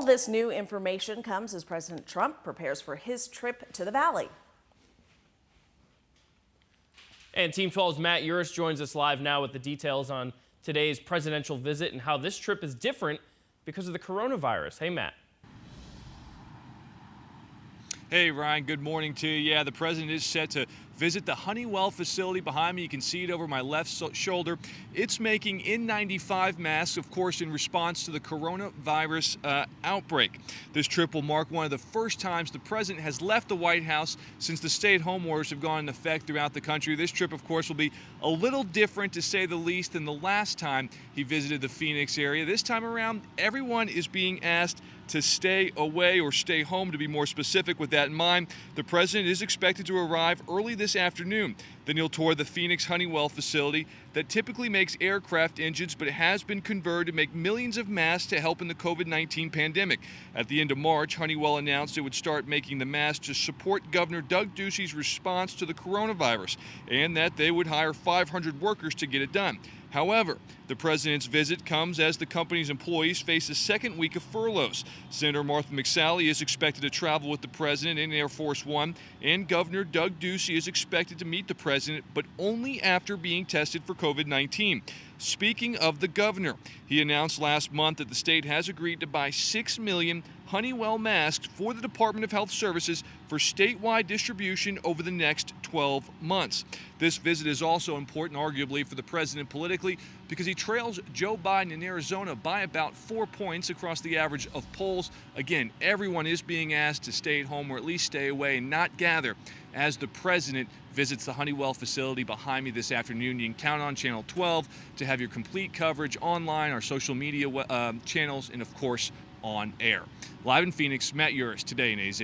this new information comes as President Trump prepares for his trip to the Valley. And Team 12's Matt Yurus joins us live now with the details on today's presidential visit and how this trip is different because of the coronavirus. Hey, Matt. Hey, Ryan, good morning to you. Yeah, the president is set to visit the Honeywell facility behind me. You can see it over my left shoulder. It's making N95 masks, of course, in response to the coronavirus outbreak. This trip will mark one of the first times the president has left the White House since the stay-at-home orders have gone into effect throughout the country. This trip, of course, will be a little different, to say the least, than the last time he visited the Phoenix area. This time around, everyone is being asked to stay away or stay home, to be more specific. With that in mind, the president is expected to arrive early this afternoon. Then he'll tour the Phoenix Honeywell facility that typically makes aircraft engines, but it has been converted to make millions of masks to help in the COVID-19 pandemic. At the end of March, Honeywell announced it would start making the masks to support Governor Doug Ducey's response to the coronavirus, and that they would hire 500 workers to get it done. However, the president's visit comes as the company's employees face a second week of furloughs. Senator Martha McSally is expected to travel with the president in Air Force One, and Governor Doug Ducey is expected to meet the president, but only after being tested for COVID-19. Speaking of the governor, he announced last month that the state has agreed to buy 6 million Honeywell masks for the Department of Health Services for statewide distribution over the next 12 months. This visit is also important, arguably, for the president politically, because he trails Joe Biden in Arizona by about 4 points across the average of polls. Again, everyone is being asked to stay at home or at least stay away and not gather as the president visits the Honeywell facility behind me this afternoon. You can count on Channel 12 to have your complete coverage online, our social media channels, and of course on air. Live in Phoenix, Matt Yurus, Today in AZ.